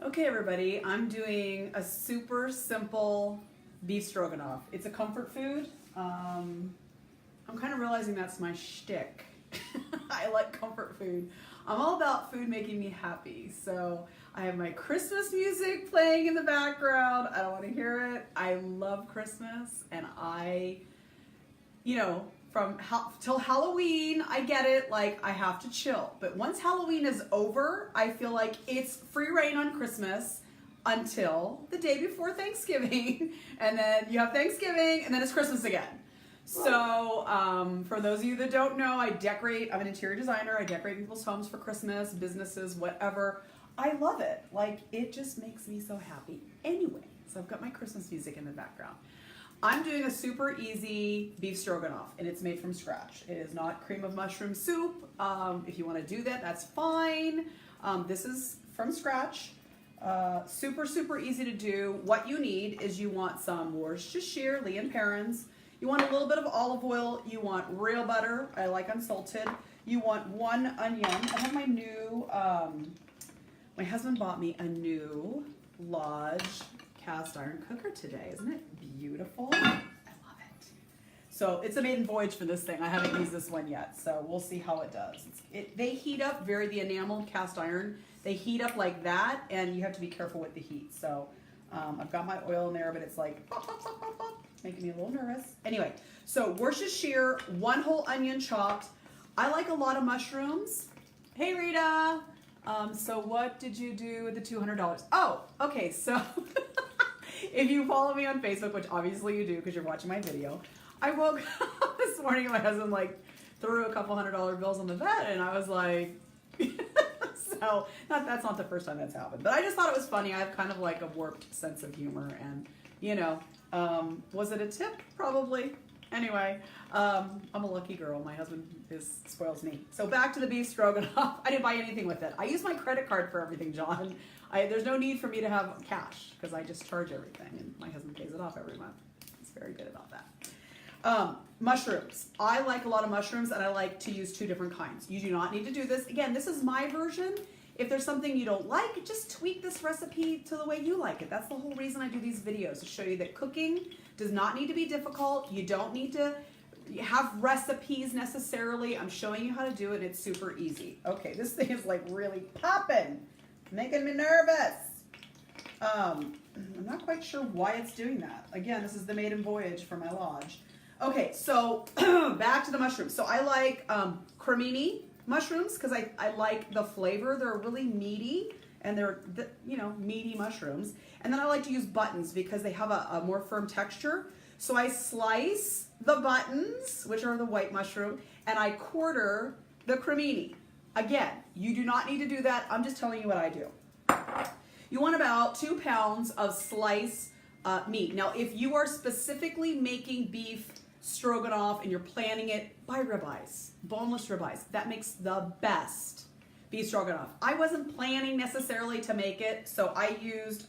Okay, everybody, I'm doing a super simple beef stroganoff. It's a comfort food. I'm kind of realizing that's my shtick. I like comfort food. I'm all about food making me happy. So I have my Christmas music playing in the background. I don't want to hear it. I love Christmas, and from till Halloween, I get it, like I have to chill. But once Halloween is over, I feel like it's free reign on Christmas until the day before Thanksgiving. And then you have Thanksgiving, and then it's Christmas again. So for those of you that don't know, I'm an interior designer. I decorate people's homes for Christmas, businesses, whatever. I love it. Like, it just makes me so happy anyway. So I've got my Christmas music in the background. I'm doing a super easy beef stroganoff, and it's made from scratch. It is not cream of mushroom soup. If you want to do that, that's fine. This is from scratch. Super, super easy to do. What you need is you want some Worcestershire, Lea and Perrins. You want a little bit of olive oil. You want real butter. I like unsalted. You want 1 onion. I have my new, my husband bought me a new Lodge cast iron cooker today. Isn't it beautiful? I love it. So it's a maiden voyage for this thing. I haven't used this one yet, so we'll see how it does. They heat up the enameled cast iron. They heat up like that, and you have to be careful with the heat. So I've got my oil in there, but it's like making me a little nervous. Anyway, so Worcestershire, 1 whole onion chopped. I like a lot of mushrooms. Hey, Rita. So what did you do with the $200? Oh, okay, so if you follow me on Facebook, which obviously you do because you're watching my video, I woke up this morning and my husband threw a couple $100 bills on the bed, and I was like, so that's not the first time that's happened, but I just thought it was funny. I have kind of like a warped sense of humor, and was it a tip? Probably. Anyway, I'm a lucky girl. My husband spoils me. So back to the beef stroganoff. I didn't buy anything with it. I use my credit card for everything, John. There's no need for me to have cash because I just charge everything, and my husband pays it off every month. He's very good about that. Mushrooms. I like a lot of mushrooms, and I like to use 2 different kinds. You do not need to do this. Again, this is my version. If there's something you don't like, just tweak this recipe to the way you like it. That's the whole reason I do these videos, to show you that cooking does not need to be difficult. You don't need to have recipes necessarily. I'm showing you how to do it. It's super easy. Okay, this thing is like really popping, making me nervous. I'm not quite sure why it's doing that. Again, this is the maiden voyage for my Lodge. Okay, so back to the mushrooms. So I like cremini mushrooms because I like the flavor. They're really meaty, and they're meaty mushrooms. And then I like to use buttons because they have a more firm texture. So I slice the buttons, which are the white mushroom, and I quarter the cremini. Again, you do not need to do that. I'm just telling you what I do. You want about 2 pounds of sliced meat. Now, if you are specifically making beef stroganoff and you're planning it, buy ribeyes, boneless ribeyes. That makes the best beef stroganoff. I wasn't planning necessarily to make it, so I used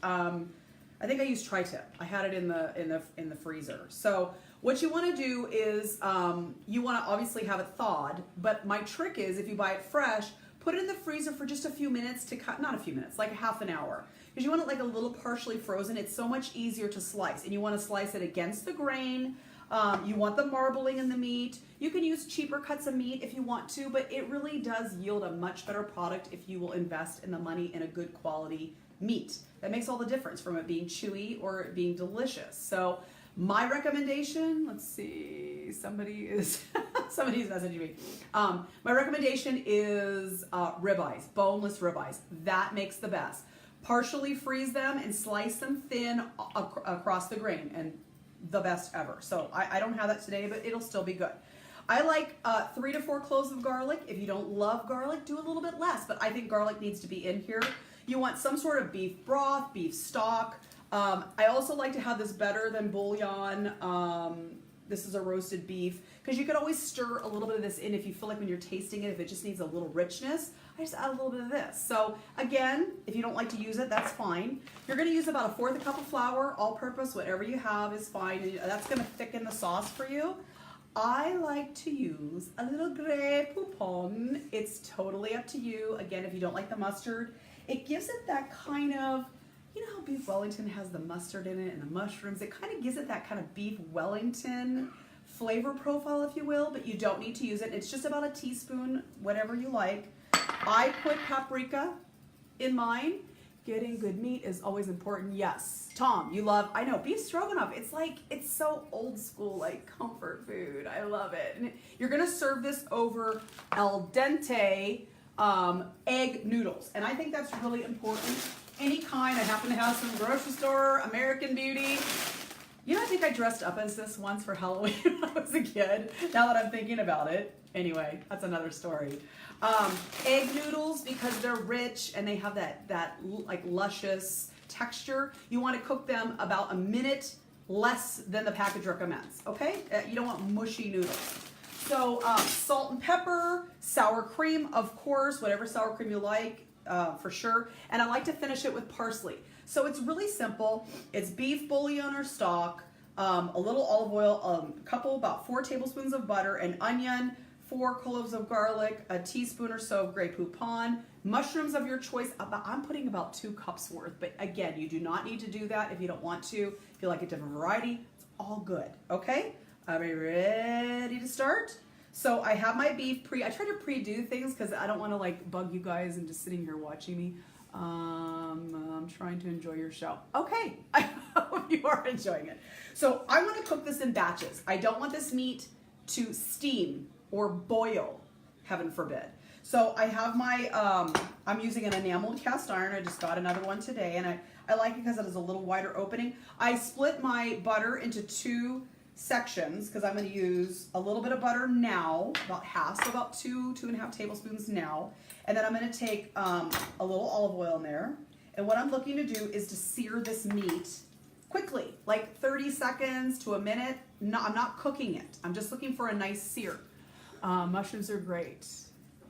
I think I used tri-tip. I had it in the freezer. So what you want to do is you want to obviously have it thawed, but my trick is if you buy it fresh, put it in the freezer for just a few minutes to cut, not a few minutes, like half an hour. Because you want it like a little partially frozen. It's so much easier to slice, and you want to slice it against the grain. You want the marbling in the meat. You can use cheaper cuts of meat if you want to, but it really does yield a much better product if you will invest in the money in a good quality meat. That makes all the difference from it being chewy or it being delicious. So my recommendation, let's see, somebody's messaging me. My recommendation is ribeyes, boneless ribeyes. That makes the best. Partially freeze them and slice them thin across the grain, and the best ever. So I don't have that today, but it'll still be good. I like 3 to 4 cloves of garlic. If you don't love garlic, do a little bit less, but I think garlic needs to be in here. You want some sort of beef broth, beef stock. I also like to have this better than bouillon. This is a roasted beef, because you could always stir a little bit of this in if you feel like when you're tasting it, if it just needs a little richness, I just add a little bit of this. So again, if you don't like to use it, that's fine. You're gonna use about 1/4 cup of flour, all purpose, whatever you have is fine. And that's gonna thicken the sauce for you. I like to use a little Grey Poupon. It's totally up to you. Again, if you don't like the mustard, It gives it that kind of, you know how beef Wellington has the mustard in it and the mushrooms? It kind of gives it that kind of beef Wellington flavor profile, if you will, but you don't need to use it. It's just about a teaspoon, whatever you like. I put paprika in mine. Getting good meat is always important. Yes. Tom, you love, I know, beef stroganoff. It's like, it's so old school, like comfort food. I love it. And you're going to serve this over al dente egg noodles. And I think that's really important. Any kind. I happen to have some grocery store, American Beauty. You know, I think I dressed up as this once for Halloween when I was a kid, now that I'm thinking about it. Anyway, that's another story. Egg noodles, because they're rich and they have that like luscious texture. You want to cook them about a minute less than the package recommends, okay? You don't want mushy noodles. So salt and pepper, sour cream, of course, whatever sour cream you like, for sure. And I like to finish it with parsley. So it's really simple. It's beef bouillon or stock, a little olive oil, about 4 tablespoons of butter, an onion, 4 cloves of garlic, a teaspoon or so of Grey Poupon, mushrooms of your choice. I'm putting about 2 cups worth, but again, you do not need to do that if you don't want to. If you like a different variety, it's all good, okay? Are we ready to start? So I have my beef I try to pre-do things because I don't want to like bug you guys and just sitting here watching me. I'm trying to enjoy your show. Okay, I hope you are enjoying it. So I want to cook this in batches. I don't want this meat to steam or boil, heaven forbid. So I have my, I'm using an enameled cast iron. I just got another one today, and I like it because it has a little wider opening. I split my butter into 2 sections because I'm going to use a little bit of butter now, about half, so about 2.5 tablespoons now. And then I'm going to take a little olive oil in there. And what I'm looking to do is to sear this meat quickly, like 30 seconds to a minute. No, I'm not cooking it. I'm just looking for a nice sear. Mushrooms are great.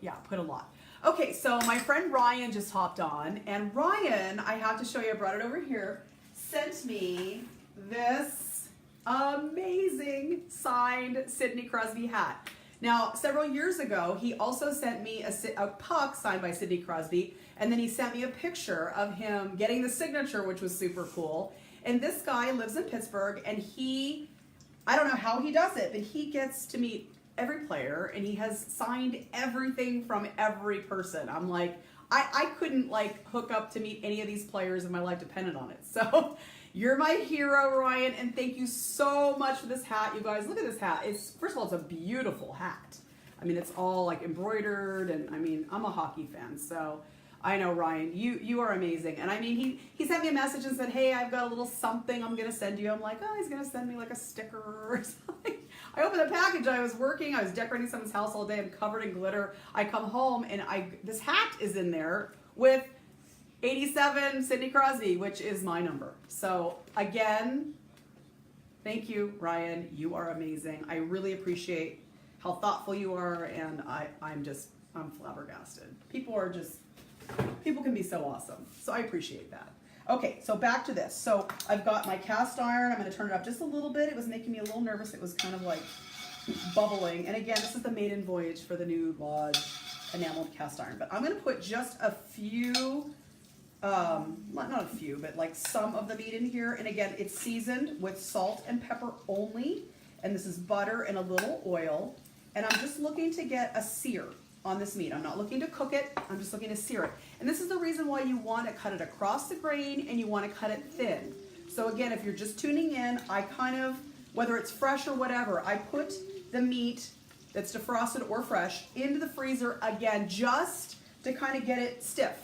Yeah, put a lot. Okay, so my friend Ryan just hopped on. And Ryan, I have to show you, I brought it over here, sent me this amazing signed Sidney Crosby hat. Now, several years ago, he also sent me a puck signed by Sidney Crosby, and then he sent me a picture of him getting the signature, which was super cool. And this guy lives in Pittsburgh, and I don't know how he does it, but he gets to meet every player, and he has signed everything from every person. I'm like, I couldn't like hook up to meet any of these players if my life depended on it. So you're my hero, Ryan, and thank you so much for this hat. You guys, look at this hat. First of all, it's a beautiful hat. I mean, it's all like embroidered, and I mean, I'm a hockey fan, so I know, Ryan, you are amazing. And I mean, he sent me a message and said, hey, I've got a little something I'm going to send you. I'm like, oh, he's going to send me like a sticker or something. I opened the package. I was decorating someone's house all day. I'm covered in glitter. I come home, and this hat is in there with 87 Sidney Crosby, which is my number. So again, thank you, Ryan. You are amazing. I really appreciate how thoughtful you are, and I'm flabbergasted. People can be so awesome. So I appreciate that. Okay, so back to this. So I've got my cast iron. I'm going to turn it up just a little bit. It was making me a little nervous. It was kind of like bubbling. And again, this is the maiden voyage for the new Lodge enameled cast iron. But I'm going to put just a few, not a few, but like some of the meat in here. And again, it's seasoned with salt and pepper only. And this is butter and a little oil. And I'm just looking to get a sear on this meat. I'm not looking to cook it, I'm just looking to sear it. And this is the reason why you want to cut it across the grain and you want to cut it thin. So again, if you're just tuning in, I kind of, whether it's fresh or whatever, I put the meat that's defrosted or fresh into the freezer again, just to kind of get it stiff,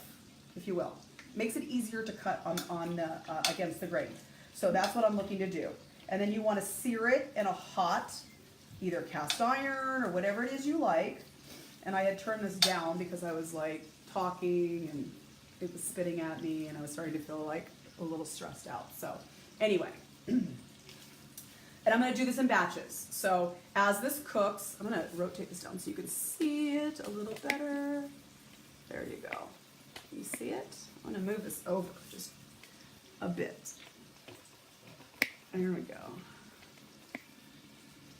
if you will. Makes it easier to cut on against the grain. So that's what I'm looking to do. And then you want to sear it in a hot, either cast iron or whatever it is you like. And I had turned this down because I was like talking and it was spitting at me and I was starting to feel like a little stressed out. So anyway, and I'm going to do this in batches. So as this cooks, I'm going to rotate this down so you can see it a little better. There you go. Can you see it? I'm going to move this over just a bit. There we go.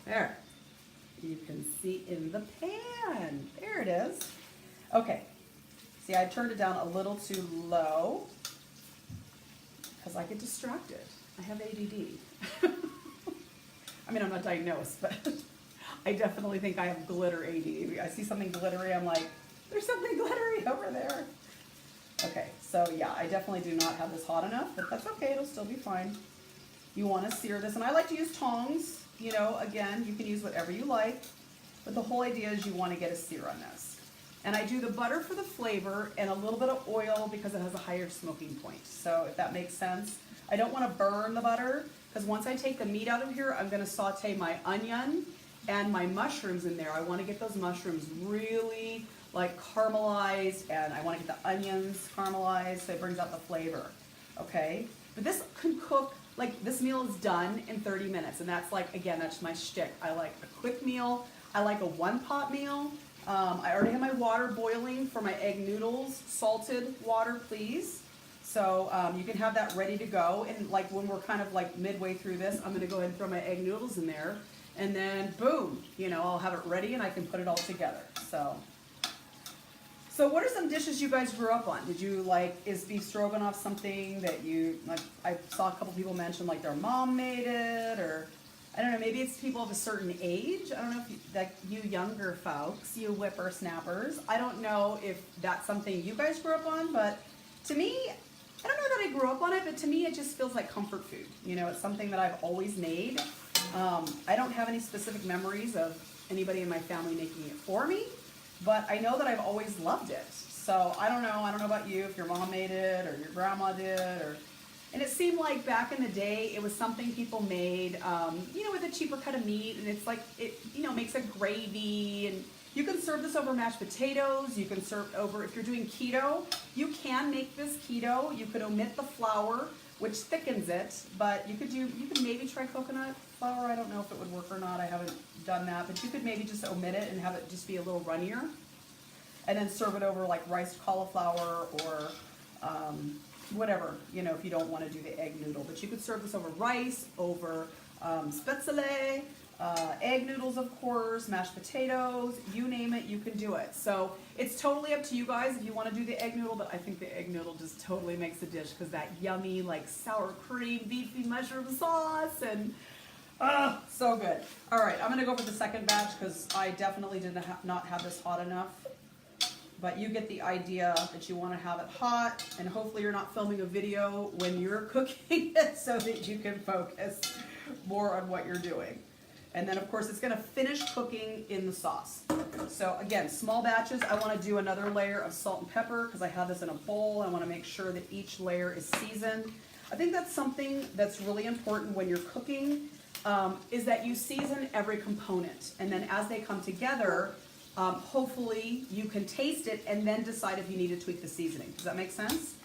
There. You can see in the pan. There it is. Okay. See, I turned it down a little too low because I get distracted. I have ADD. I mean, I'm not diagnosed, but I definitely think I have glitter ADD. I see something glittery, I'm like, there's something glittery over there. Okay, so yeah, I definitely do not have this hot enough, but that's okay, it'll still be fine. You want to sear this, and I like to use tongs. You know, again, you can use whatever you like, but the whole idea is you want to get a sear on this. And I do the butter for the flavor and a little bit of oil because it has a higher smoking point. So if that makes sense. I don't want to burn the butter because once I take the meat out of here, I'm going to saute my onion and my mushrooms in there. I want to get those mushrooms really like caramelized, and I want to get the onions caramelized so it brings out the flavor. Okay, but this can cook, like this meal is done in 30 minutes, and that's like, again, that's my shtick. I like a quick meal. I like a one-pot meal. I already have my water boiling for my egg noodles, salted water, please. So you can have that ready to go, and like when we're kind of like midway through this, I'm gonna go ahead and throw my egg noodles in there, and then boom, you know, I'll have it ready and I can put it all together. So what are some dishes you guys grew up on? Did you like, is beef stroganoff something that you, like, I saw a couple people mention like their mom made it, or I don't know, maybe it's people of a certain age. I don't know if you, like you younger folks, you whippersnappers, I don't know if that's something you guys grew up on, but to me, I don't know that I grew up on it, but to me it just feels like comfort food. You know, it's something that I've always made. I don't have any specific memories of anybody in my family making it for me, but I know that I've always loved it. So I don't know about you, if your mom made it or your grandma did, and it seemed like back in the day, it was something people made, you know, with a cheaper cut of meat, and it's like, it, you know, makes a gravy, and you can serve this over mashed potatoes, you can serve over, if you're doing keto, you can make this keto, you could omit the flour, which thickens it, but you could maybe try coconut flour. I don't know if it would work or not, I haven't done that, but you could maybe just omit it and have it just be a little runnier, and then serve it over like riced cauliflower or whatever, you know, if you don't want to do the egg noodle. But you could serve this over rice, over spätzle, egg noodles, of course, mashed potatoes, you name it, you can do it. So it's totally up to you guys if you want to do the egg noodle, but I think the egg noodle just totally makes the dish because that yummy, like sour cream, beefy mushroom sauce, and so good. All right, I'm going to go for the second batch because I definitely did not have this hot enough. But you get the idea that you want to have it hot, and hopefully you're not filming a video when you're cooking it so that you can focus more on what you're doing. And then of course it's going to finish cooking in the sauce. So again, small batches. I want to do another layer of salt and pepper because I have this in a bowl. I want to make sure that each layer is seasoned. I think that's something that's really important when you're cooking, is that you season every component. And then as they come together, hopefully you can taste it and then decide if you need to tweak the seasoning. Does that make sense?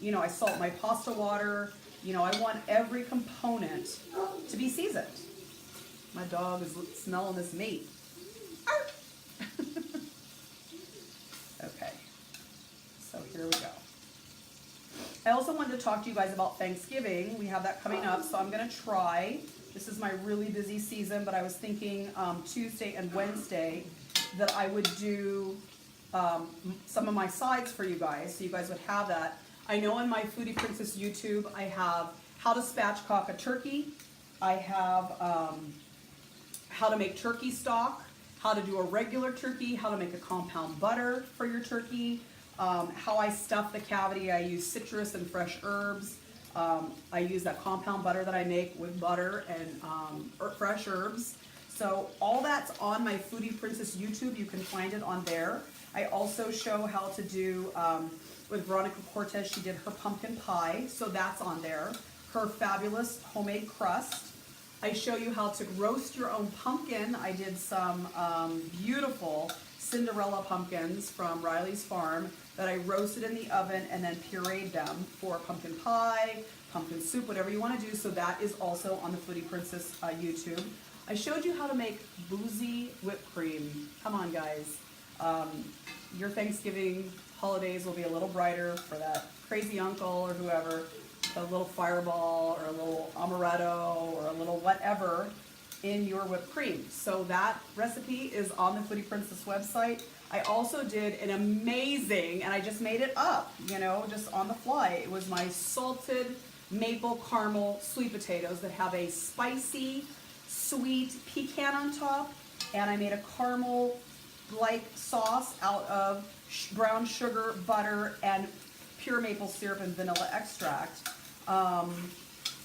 You know, I salt my pasta water. You know, I want every component to be seasoned. My dog is smelling this meat. Okay, so here we go. I also wanted to talk to you guys about Thanksgiving. We have that coming up, so I'm gonna try. This is my really busy season, but I was thinking Tuesday and Wednesday that I would do some of my sides for you guys, so you guys would have that. I know on my Foodie Princess YouTube, I have how to spatchcock a turkey. I have how to make turkey stock, how to do a regular turkey, how to make a compound butter for your turkey, how I stuff the cavity. I use citrus and fresh herbs. I use that compound butter that I make with butter and fresh herbs. So all that's on my Foodie Princess YouTube. You can find it on there. I also show how to do, with Veronica Cortez, she did her pumpkin pie, so that's on there. Her fabulous homemade crust. I show you how to roast your own pumpkin. I did some beautiful Cinderella pumpkins from Riley's Farm that I roasted in the oven and then pureed them for pumpkin pie, pumpkin soup, whatever you want to do. So that is also on the Foodie Princess YouTube. I showed you how to make boozy whipped cream. Come on, guys. Your Thanksgiving holidays will be a little brighter for that crazy uncle or whoever, a little fireball or a little amaretto or a little whatever in your whipped cream. So that recipe is on the Foodie Princess website. I also did an amazing, and I just made it up, you know, just on the fly. It was my salted maple caramel sweet potatoes that have a spicy, sweet pecan on top, and I made a caramel-like sauce out of brown sugar, butter, and pure maple syrup and vanilla extract.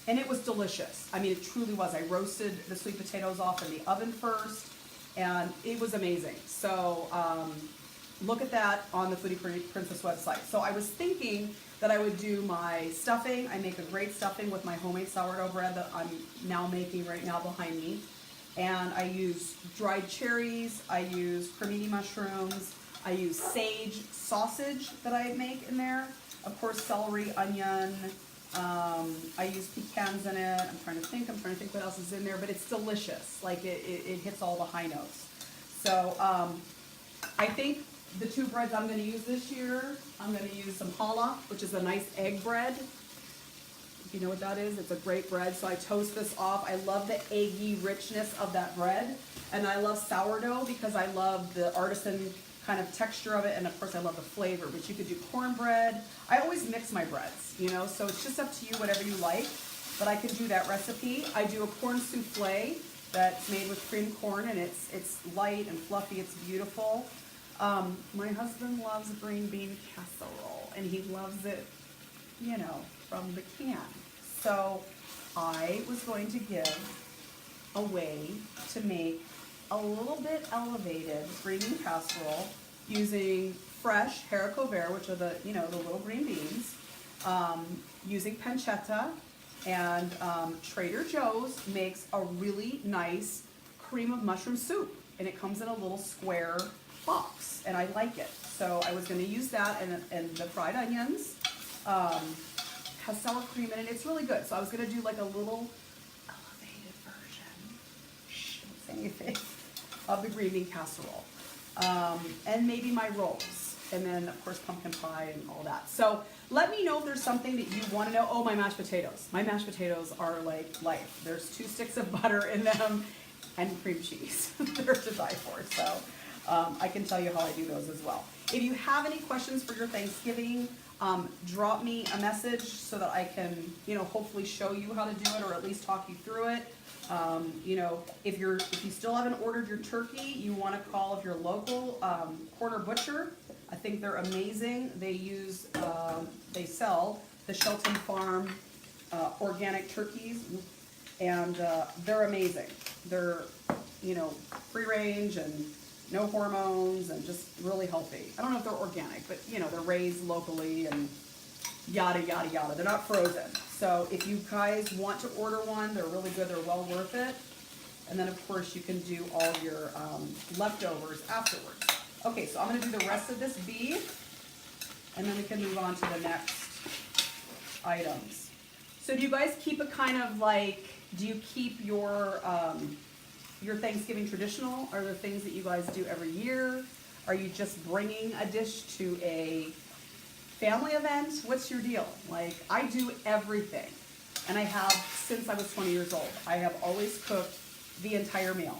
And it was delicious. I mean, it truly was. I roasted the sweet potatoes off in the oven first, and it was amazing. So look at that on the Foodie Princess website. So I was thinking that I would do my stuffing. I make a great stuffing with my homemade sourdough bread that I'm now making right now behind me. And I use dried cherries, I use cremini mushrooms, I use sage sausage that I make in there. Of course, celery, onion, I use pecans in it. I'm trying to think what else is in there, but it's delicious. Like it hits all the high notes. So I think the two breads I'm going to use this year, I'm going to use some challah, which is a nice egg bread. If you know what that is, it's a great bread. So I toast this off. I love the eggy richness of that bread. And I love sourdough because I love the artisan kind of texture of it, and of course I love the flavor. But you could do cornbread. I always mix my breads, you know, so it's just up to you, whatever you like. But I can do that recipe. I do a corn souffle that's made with creamed corn, and it's light and fluffy. It's beautiful. My husband loves green bean casserole, and he loves it, you know, from the can. So I was going to give a way to make a little bit elevated green bean casserole using fresh haricot vert, which are the, you know, the little green beans, using pancetta, and Trader Joe's makes a really nice cream of mushroom soup, and it comes in a little square box, and I like it. So I was going to use that, and the fried onions has sour cream in it. It's really good. So I was going to do like a little elevated version, don't say anything, of the green bean casserole, and maybe my rolls, and then of course pumpkin pie and all that. So let me know if there's something that you want to know. Oh, my mashed potatoes. My mashed potatoes are like life. There's 2 sticks of butter in them and cream cheese. They're to die for. So I can tell you how I do those as well. If you have any questions for your Thanksgiving, drop me a message so that I can, you know, hopefully show you how to do it, or at least talk you through it. You know, if you still haven't ordered your turkey, you want to call if you're local, Corner Butcher. I think they're amazing. They sell the Shelton Farm organic turkeys, and they're amazing. They're, you know, free range and no hormones and just really healthy. I don't know if they're organic, but you know, they're raised locally and yada, yada, yada. They're not frozen. So if you guys want to order one, they're really good. They're well worth it. And then of course you can do all your leftovers afterwards. Okay, so I'm gonna do the rest of this beef, and then we can move on to the next items. So do you guys keep a kind of like, do you keep your Thanksgiving traditional? Are there things that you guys do every year? Are you just bringing a dish to a family event? What's your deal? Like, I do everything, and I have since I was 20 years old. I have always cooked the entire meal.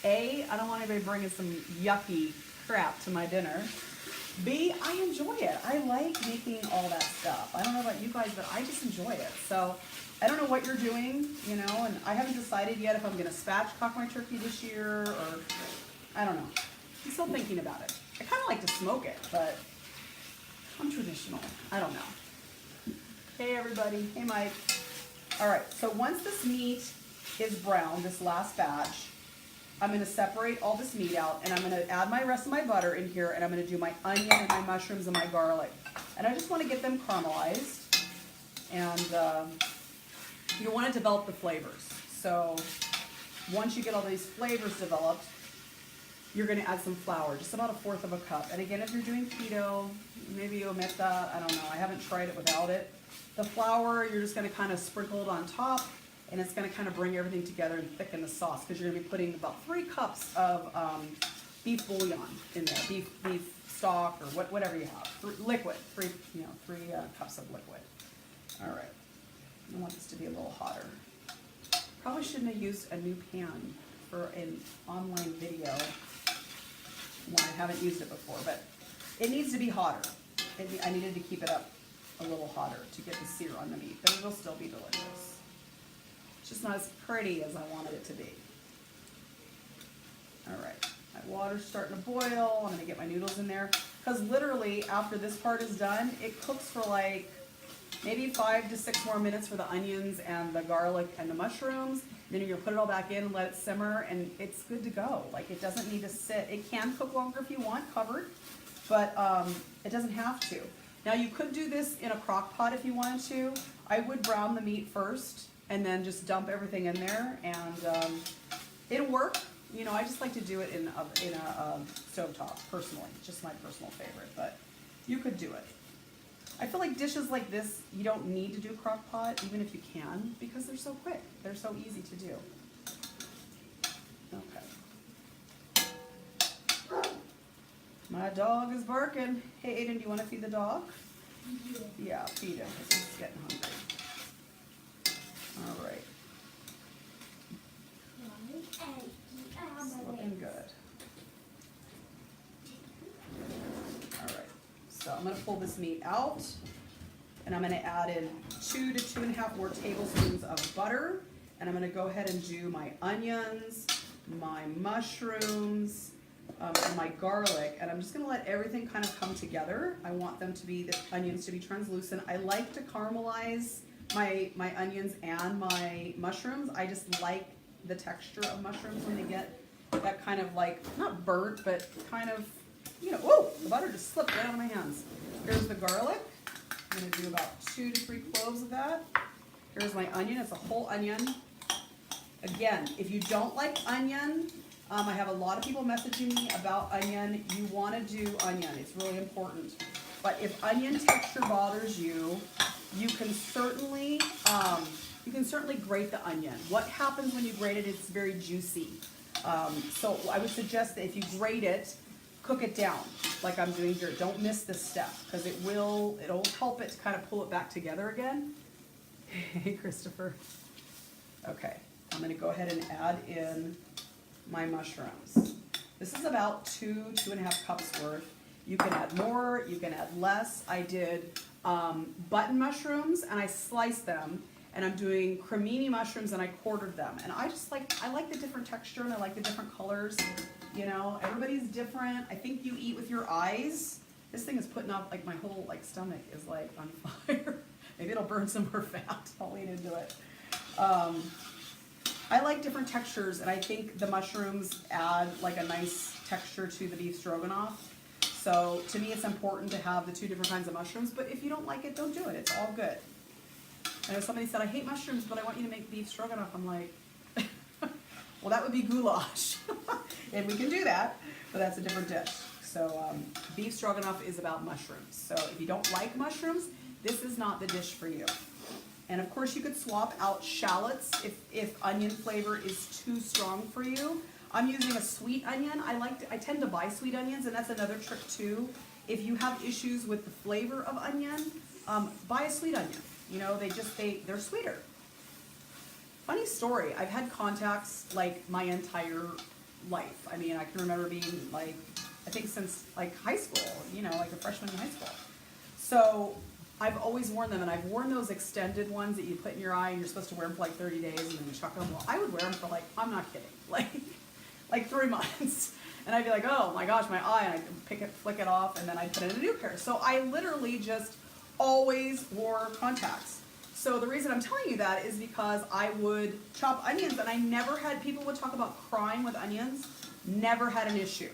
A, I don't want anybody bringing some yucky crap to my dinner. B, I enjoy it. I like making all that stuff. I don't know about you guys, but I just enjoy it. So I don't know what you're doing, you know, and I haven't decided yet if I'm going to spatchcock my turkey this year, or I don't know. I'm still thinking about it. I kind of like to smoke it, but I'm traditional. I don't know. Hey, everybody. Hey, Mike. All right, so once this meat is brown, this last batch, I'm going to separate all this meat out, and I'm going to add my rest of my butter in here, and I'm going to do my onion and my mushrooms and my garlic. And I just want to get them caramelized, and you want to develop the flavors. So once you get all these flavors developed, you're going to add some flour, just about 1/4 of a cup. And again, if you're doing keto, maybe you omit that. I don't know. I haven't tried it without it. The flour, you're just going to kind of sprinkle it on top, and it's going to kind of bring everything together and thicken the sauce, because you're going to be putting about 3 cups of beef bouillon in there, beef stock, or whatever you have, liquid, 3 cups of liquid. All right. I want this to be a little hotter. Probably shouldn't have used a new pan for an online video when I haven't used it before, but it needs to be hotter. I needed to keep it up a little hotter to get the sear on the meat, but it'll still be delicious. It's just not as pretty as I wanted it to be. All right, my water's starting to boil. I'm gonna get my noodles in there, because literally after this part is done, it cooks for like maybe 5 to 6 more minutes for the onions and the garlic and the mushrooms. Then you're gonna put it all back in and let it simmer, and it's good to go. Like, it doesn't need to sit. It can cook longer if you want, covered, but it doesn't have to. Now you could do this in a crock pot if you wanted to. I would brown the meat first and then just dump everything in there, and it'll work. You know, I just like to do it in a stovetop, personally. Just my personal favorite, but you could do it. I feel like dishes like this, you don't need to do crock pot, even if you can, because they're so quick. They're so easy to do. Okay. My dog is barking. Hey, Aiden, do you want to feed the dog? Yeah, feed him, because he's getting hungry. All right. It's looking good. All right. So I'm going to pull this meat out, and I'm going to add in 2 to 2.5 more tablespoons of butter, and I'm going to go ahead and do my onions, my mushrooms, and my garlic, and I'm just going to let everything kind of come together. I want them to be, the onions to be translucent. I like to caramelize my onions and my mushrooms. I just like the texture of mushrooms when they get that kind of like, not burnt, but kind of, you know, whoa, the butter just slipped right out of my hands. Here's the garlic. I'm going to do about 2 to 3 cloves of that. Here's my onion. It's a whole onion. Again, if you don't like onion, I have a lot of people messaging me about onion. You want to do onion. It's really important. But if onion texture bothers you, you can certainly grate the onion. What happens when you grate it? It's very juicy. So I would suggest that if you grate it, cook it down like I'm doing here. Don't miss this step, because it'll help it to kind of pull it back together again. Hey, Christopher. Okay, I'm going to go ahead and add in my mushrooms. This is about 2.5 cups worth. You can add more, you can add less. I did button mushrooms, and I sliced them, and I'm doing cremini mushrooms, and I quartered them. And I like the different texture, and I like the different colors. You know, everybody's different. I think you eat with your eyes. This thing is putting off, like, my whole like stomach is like on fire. Maybe it'll burn some more fat. I'll lean into it. I like different textures, and I think the mushrooms add like a nice texture to the beef stroganoff. So to me, it's important to have the 2 different kinds of mushrooms, but if you don't like it, don't do it. It's all good. I know somebody said, I hate mushrooms, but I want you to make beef stroganoff. I'm like, well, that would be goulash. And we can do that, but that's a different dish. So beef stroganoff is about mushrooms. So if you don't like mushrooms, this is not the dish for you. And of course, you could swap out shallots if onion flavor is too strong for you. I'm using a sweet onion. I tend to buy sweet onions, and that's another trick too. If you have issues with the flavor of onion, buy a sweet onion. You know, they're sweeter. Funny story, I've had contacts like my entire life. I mean, I can remember being like, I think since like high school, you know, like a freshman in high school. So I've always worn them, and I've worn those extended ones that you put in your eye, and you're supposed to wear them for like 30 days and then you chuck them. Well, I would wear them for like, I'm not kidding, like 3 months. And I'd be like, oh my gosh, my eye, and I'd flick it off, and then I'd put in a new pair. So I literally just always wore contacts. So the reason I'm telling you that is because I would chop onions, and I never had, people would talk about crying with onions, never had an issue.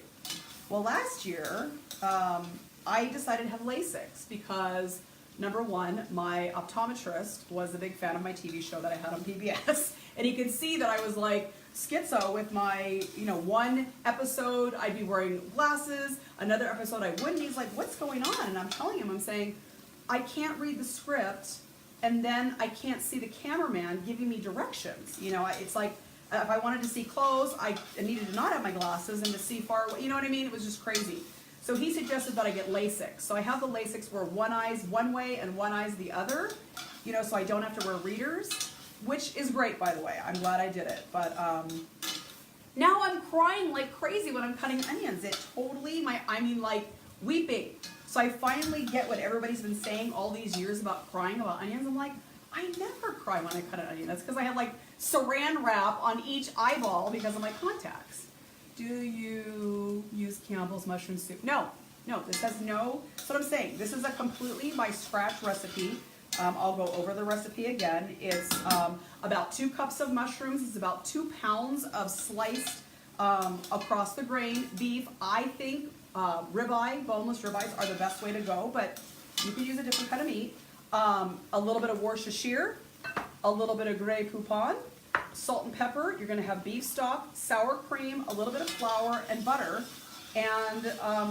Well, last year, I decided to have LASIK because, number one, my optometrist was a big fan of my TV show that I had on PBS, and he could see that I was like schizo with my, you know, one episode I'd be wearing glasses, another episode I wouldn't. He's like, what's going on? And I'm telling him, I'm saying, I can't read the script, and then I can't see the cameraman giving me directions. You know, it's like, if I wanted to see close, I needed to not have my glasses, and to see far away, you know what I mean? It was just crazy. So he suggested that I get LASIK. So I have the LASIKs where one eye's one way and one eye's the other, you know, so I don't have to wear readers. which is great, by the way. I'm glad I did it. But now I'm crying like crazy when I'm cutting onions. It totally, like weeping. So I finally get what everybody's been saying all these years about crying about onions. I'm like, I never cry when I cut an onion. That's because I have like saran wrap on each eyeball because of my contacts. Do you use Campbell's mushroom soup? No, this has no, that's what I'm saying. This is a completely by scratch recipe. I'll go over the recipe again. It's about 2 cups of mushrooms. It's about 2 pounds of sliced across the grain beef. I think ribeye, boneless ribeyes are the best way to go, but you can use a different kind of meat. A little bit of Worcestershire, a little bit of Grey Poupon, salt and pepper. You're going to have beef stock, sour cream, a little bit of flour, and butter. And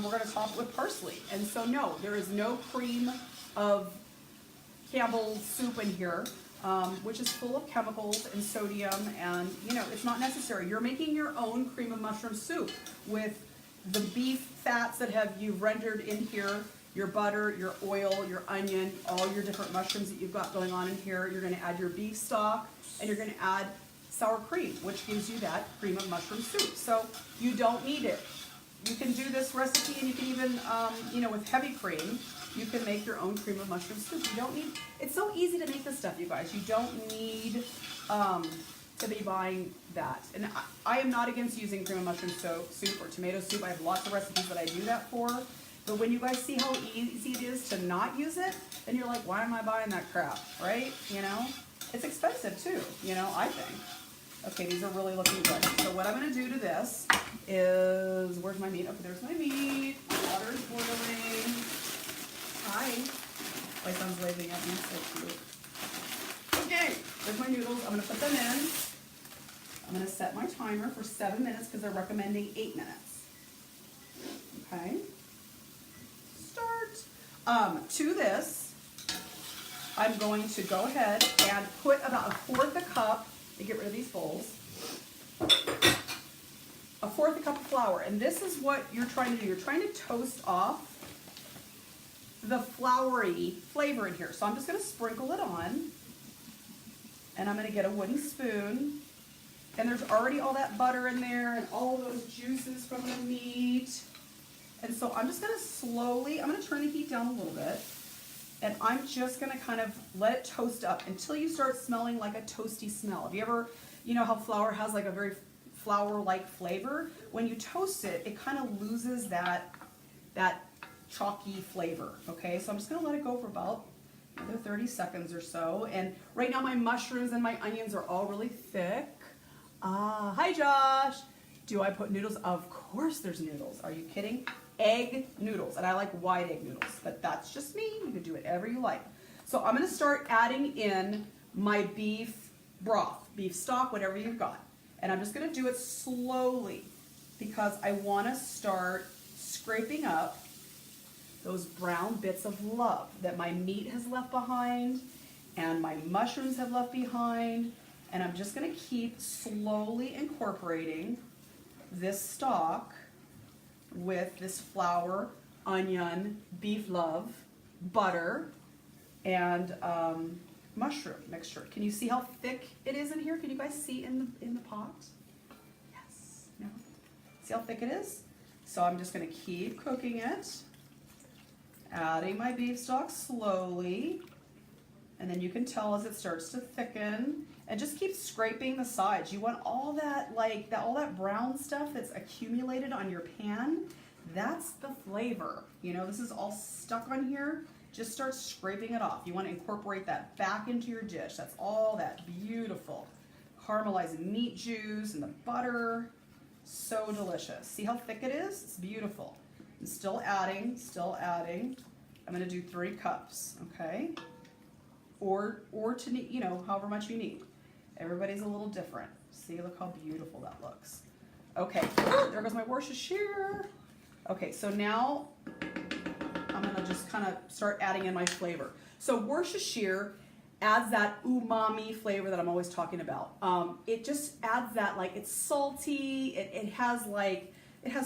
we're going to top it with parsley. And so no, there is no cream of Campbell's soup in here, which is full of chemicals and sodium, and it's not necessary. You're making your own cream of mushroom soup with the beef fats that you've rendered in here, your butter, your oil, your onion, all your different mushrooms that you've got going on in here. You're going to add your beef stock, and you're going to add sour cream, which gives you that cream of mushroom soup. So you don't need it. You can do this recipe, and you can even, with heavy cream, you can make your own cream of mushroom soup. You don't need, it's so easy to make this stuff, you guys. You don't need to be buying that. And I am not against using cream of mushroom soup or tomato soup. I have lots of recipes that I do that for. But when you guys see how easy it is to not use it, then you're like, why am I buying that crap, right? It's expensive too, I think. Okay, these are really looking good. So what I'm going to do to this is, where's my meat? Okay, there's my meat. My water is boiling. Hi. My son's waving at me, so cute. Okay, there's my noodles. I'm going to put them in. I'm going to set my timer for 7 minutes because they're recommending 8 minutes. Okay. Start. To this, I'm going to go ahead and put about 1/4 a cup. Get rid of these bowls. 1/4 cup of flour, and this is what you're trying to do. You're trying to toast off the floury flavor in here. So I'm just going to sprinkle it on, and I'm going to get a wooden spoon, and there's already all that butter in there and all those juices from the meat. And so I'm just going to slowly, I'm going to turn the heat down a little bit. And I'm just going to kind of let it toast up until you start smelling like a toasty smell. Have you ever, how flour has like a very flour-like flavor? When you toast it, it kind of loses that chalky flavor, okay? So I'm just going to let it go for about another 30 seconds or so. And right now my mushrooms and my onions are all really thick. Hi Josh! Do I put noodles? Of course there's noodles. Are you kidding? Egg noodles, and I like wide egg noodles, but that's just me. You can do whatever you like. So I'm going to start adding in my beef broth, beef stock, whatever you've got. And I'm just going to do it slowly because I want to start scraping up those brown bits of love that my meat has left behind and my mushrooms have left behind. And I'm just going to keep slowly incorporating this stock with this flour, onion, beef love, butter, and mushroom mixture. Can you see how thick it is in here? Can you guys see in the pot? Yes. No? See how thick it is? So I'm just going to keep cooking it, adding my beef stock slowly, and then you can tell as it starts to thicken. And just keep scraping the sides. You want all that, all that brown stuff that's accumulated on your pan. That's the flavor. This is all stuck on here. Just start scraping it off. You want to incorporate that back into your dish. That's all that beautiful caramelized meat juice and the butter. So delicious. See how thick it is? It's beautiful. I'm still adding, I'm going to do 3 cups, okay? Or to, however much you need. Everybody's a little different. See, look how beautiful that looks. Okay, there goes my Worcestershire. Okay, so now I'm gonna just kind of start adding in my flavor. So Worcestershire adds that umami flavor that I'm always talking about. It just adds that, it's salty. It has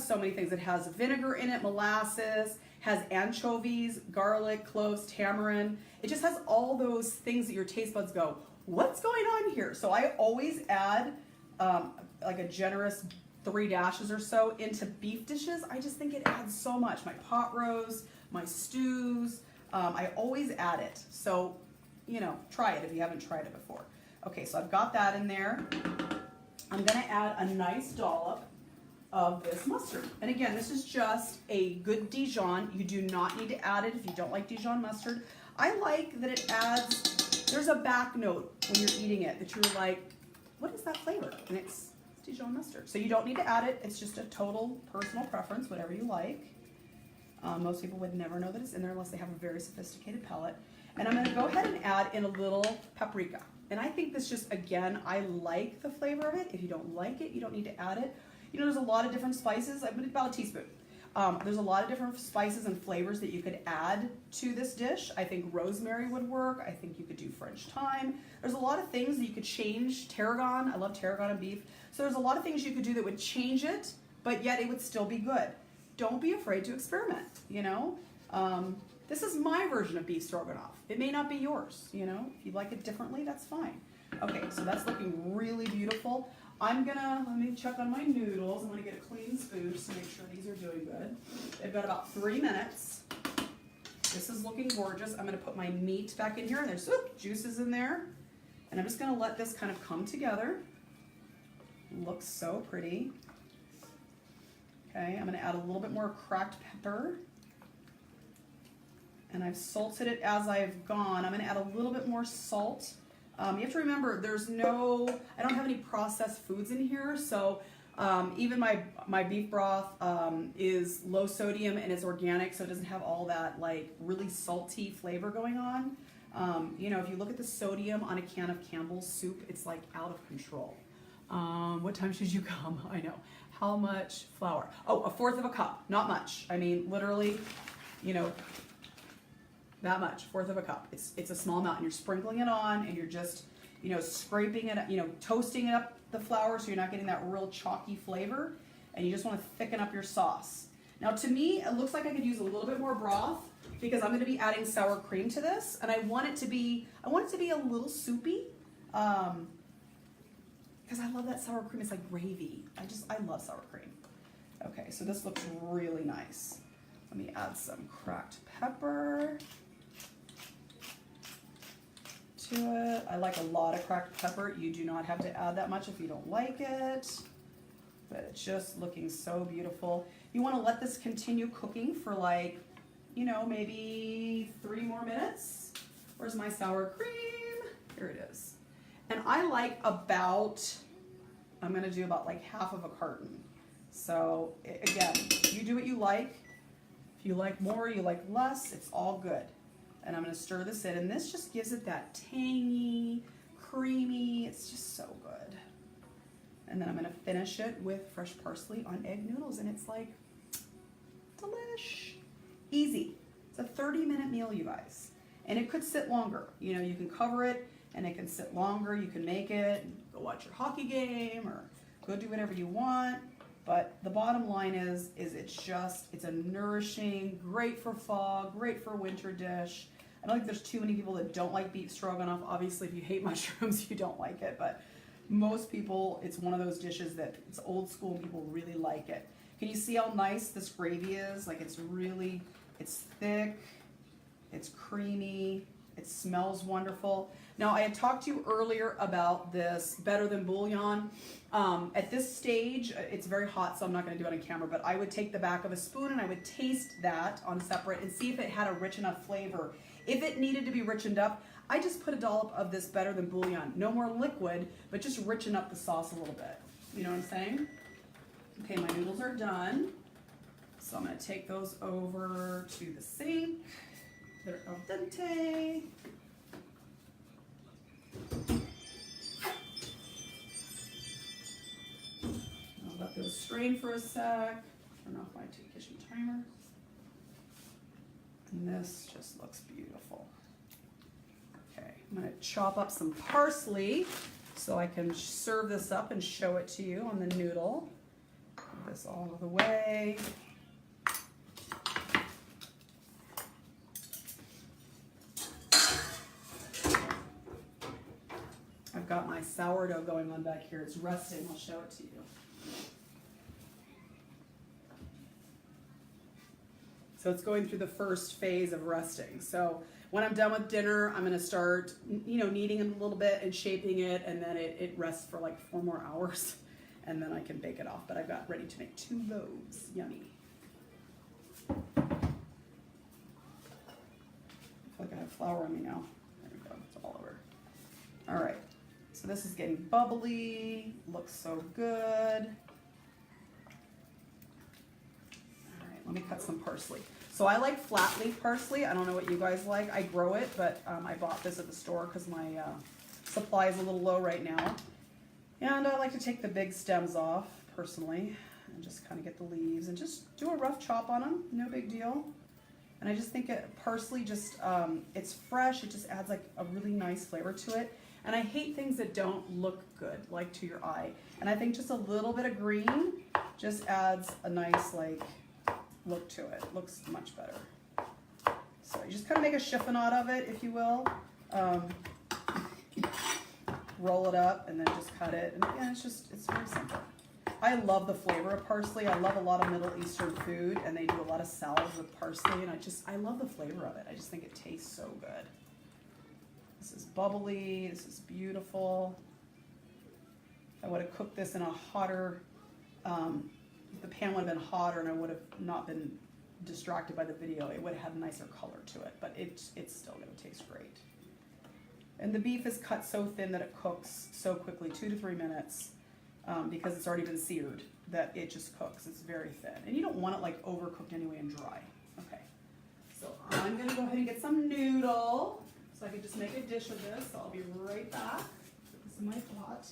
so many things. It has vinegar in it, molasses, has anchovies, garlic, cloves, tamarind. It just has all those things that your taste buds go, what's going on here? So I always add like a generous 3 dashes or so into beef dishes. I just think it adds so much. My pot roast, my stews, I always add it. So, you know, try it if you haven't tried it before. Okay, so I've got that in there. I'm gonna add a nice dollop of this mustard. And again, this is just a good Dijon. You do not need to add it if you don't like Dijon mustard. I like that it adds, there's a back note when you're eating it that you're like, what is that flavor? And it's Dijon mustard. So you don't need to add it. It's just a total personal preference, whatever you like. Most people would never know that it's in there unless they have a very sophisticated palate. And I'm going to go ahead and add in a little paprika. And I think this just, again, I like the flavor of it. If you don't like it, you don't need to add it. You know, there's a lot of different spices. I'm going to about a teaspoon. There's a lot of different spices and flavors that you could add to this dish. I think rosemary would work. I think you could do French thyme. There's a lot of things that you could change. Tarragon, I love tarragon and beef. So there's a lot of things you could do that would change it, but yet it would still be good. Don't be afraid to experiment, you know? This is my version of beef stroganoff. It may not be yours, you know? If you like it differently, that's fine. Okay, so that's looking really beautiful. Let me check on my noodles. I'm gonna get a clean spoon just to make sure these are doing good. They've got about 3 minutes. This is looking gorgeous. I'm gonna put my meat back in here, and there's juices in there. And I'm just gonna let this kind of come together. It looks so pretty. Okay, I'm gonna add a little bit more cracked pepper. And I've salted it as I've gone. I'm gonna add a little bit more salt. You have to remember, I don't have any processed foods in here, so even my beef broth is low sodium and it's organic, so it doesn't have all that like really salty flavor going on. You know, if you look at the sodium on a can of Campbell's soup, it's like out of control. What time should you come? I know. How much flour? Oh, 1/4 of a cup, not much. I mean, literally, you know, that much, 1/4 of a cup. It's a small amount, and you're sprinkling it on, and you're just, you know, scraping it, you know, toasting up the flour so you're not getting that real chalky flavor, and you just want to thicken up your sauce. Now, to me, it looks like I could use a little bit more broth because I'm going to be adding sour cream to this, and I want it to be a little soupy, because I love that sour cream. It's like gravy. I love sour cream. Okay, so this looks really nice. Let me add some cracked pepper to it. I like a lot of cracked pepper. You do not have to add that much if you don't like it, but it's just looking so beautiful. You want to let this continue cooking for like, you know, maybe 3 more minutes. Where's my sour cream? Here it is. And I like I'm gonna do about like 1/2 of a carton. So again, you do what you like. If you like more, you like less, it's all good. And I'm gonna stir this in, and this just gives it that tangy, creamy, it's just so good. And then I'm gonna finish it with fresh parsley on egg noodles, and it's like, delish. Easy. It's a 30-minute meal, you guys. And it could sit longer. You know, you can cover it, and it can sit longer. You can make it, and go watch your hockey game, or go do whatever you want. But the bottom line is it's a nourishing, great for fall, great for winter dish. I don't think there's too many people that don't like beef stroganoff. Obviously, if you hate mushrooms, you don't like it. But most people, it's one of those dishes that it's old school and people really like it. Can you see how nice this gravy is? Like it's thick, it's creamy, it smells wonderful. Now, I had talked to you earlier about this better than bouillon. At this stage, it's very hot, so I'm not going to do it on camera, but I would take the back of a spoon and I would taste that on separate and see if it had a rich enough flavor. If it needed to be richened up, I just put a dollop of this better than bouillon. No more liquid, but just richen up the sauce a little bit. You know what I'm saying? Okay, my noodles are done. So I'm going to take those over to the sink. They're al dente. I'll let those strain for a sec. Turn off my kitchen timer. And this just looks beautiful. Okay, I'm going to chop up some parsley so I can serve this up and show it to you on the noodle. Move this all of the way. my sourdough going on back here. It's resting. I'll show it to you. So it's going through the first phase of resting. So when I'm done with dinner, I'm gonna start, kneading it a little bit and shaping it, and then it rests for like 4 more hours, and then I can bake it off. But I've got ready to make 2 loaves. Yummy. I feel like I have flour on me now. There we go, it's all over. All right, so this is getting bubbly, looks so good. All right, let me cut some parsley. So I like flat leaf parsley. I don't know what you guys like. I grow it, but I bought this at the store because my supply is a little low right now. And I like to take the big stems off, personally, and just kind of get the leaves and just do a rough chop on them. No big deal. And I just think parsley just, it's fresh. It just adds like a really nice flavor to it. And I hate things that don't look good, like to your eye. And I think just a little bit of green just adds a nice look to it. Looks much better. So you just kind of make a chiffonade of it, if you will. Roll it up and then just cut it. And again, it's very simple. I love the flavor of parsley. I love a lot of Middle Eastern food, and they do a lot of salads with parsley, and I love the flavor of it. I just think it tastes so good. This is bubbly. This is beautiful. I would have cooked this in a hotter, the pan would have been hotter and I would have not been distracted by the video. It would have had a nicer color to it, but it's still going to taste great. And the beef is cut so thin that it cooks so quickly, 2 to 3 minutes, because it's already been seared, that it just cooks. It's very thin. And you don't want it like overcooked anyway and dry. Okay, so I'm going to go ahead and get some noodle so I can just make a dish of this. So I'll be right back. Put this in my pot.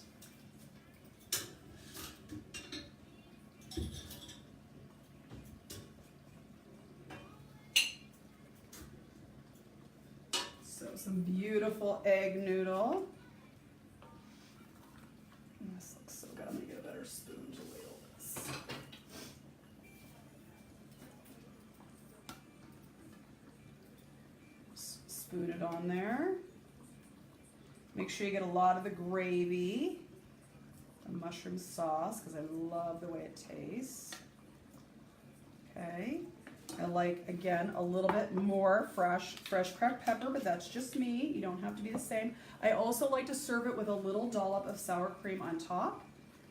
Some beautiful egg noodle. This looks so good. I'm gonna get a better spoon to ladle this. Spoon it on there. Make sure you get a lot of the gravy, the mushroom sauce, because I love the way it tastes. Okay. I like, again, a little bit more fresh cracked pepper, but that's just me. You don't have to be the same. I also like to serve it with a little dollop of sour cream on top.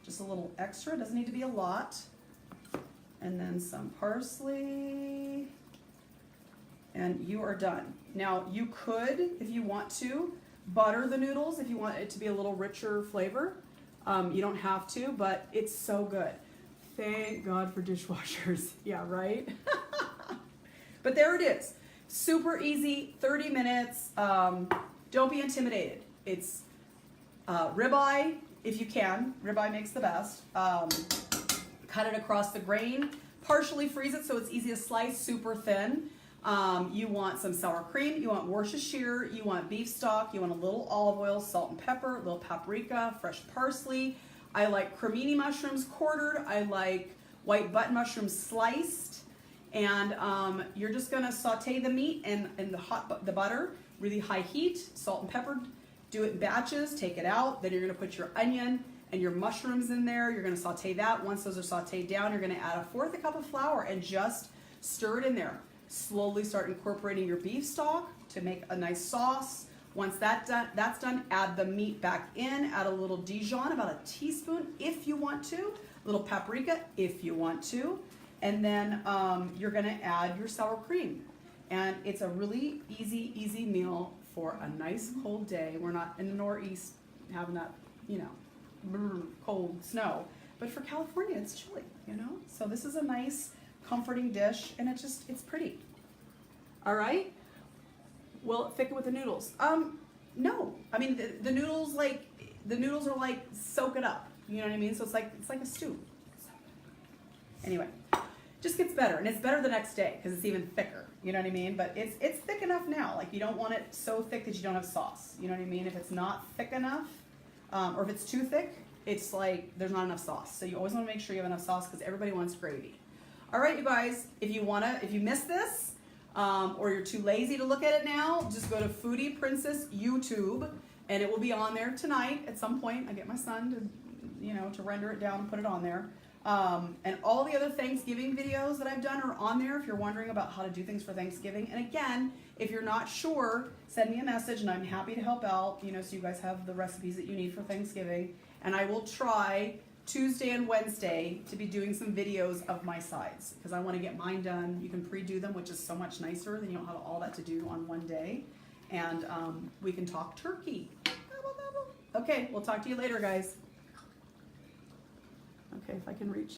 Just a little extra, doesn't need to be a lot. And then some parsley. And you are done. Now, you could, if you want to, butter the noodles if you want it to be a little richer flavor. You don't have to, but it's so good. Thank God for dishwashers. Yeah, right? But there it is. Super easy, 30 minutes. Don't be intimidated. It's ribeye, if you can. Ribeye makes the best. Cut it across the grain. Partially freeze it so it's easy to slice, super thin. You want some sour cream. You want Worcestershire. You want beef stock. You want a little olive oil, salt and pepper, a little paprika, fresh parsley. I like cremini mushrooms quartered. I like white button mushrooms sliced. And you're just gonna saute the meat in the butter, really high heat, salt and pepper. Do it in batches, take it out. Then you're gonna put your onion and your mushrooms in there. You're gonna saute that. Once those are sauteed down, you're gonna add 1/4 cup of flour and just stir it in there. Slowly start incorporating your beef stock to make a nice sauce. Once that's done, add the meat back in, add a little Dijon, about a teaspoon if you want to, a little paprika if you want to, and then you're gonna add your sour cream. And it's a really easy meal for a nice cold day. We're not in the Northeast having that, cold snow, but for California, it's chilly, So this is a nice, comforting dish, and it's pretty. All right? Will it thicken with the noodles? No. I mean, the noodles are like soak it up. You know what I mean? So it's like a stew. Anyway, just gets better, and it's better the next day because it's even thicker. You know what I mean? But it's thick enough now. Like, you don't want it so thick that you don't have sauce. You know what I mean? If it's not thick enough, or if it's too thick, it's like there's not enough sauce. So you always want to make sure you have enough sauce because everybody wants gravy. All right, you guys. If you missed this, or you're too lazy to look at it now, just go to Foodie Princess YouTube and it will be on there tonight at some point. I get my son to, you know, to render it down and put it on there. And all the other Thanksgiving videos that I've done are on there if you're wondering about how to do things for Thanksgiving. And again, if you're not sure, send me a message and I'm happy to help out, you know, so you guys have the recipes that you need for Thanksgiving. And I will try Tuesday and Wednesday to be doing some videos of my sides because I want to get mine done. You can pre-do them, which is so much nicer. Then you don't have all that to do on one day. And we can talk turkey. Gobble, gobble. Okay, we'll talk to you later, guys. Okay, if I can reach.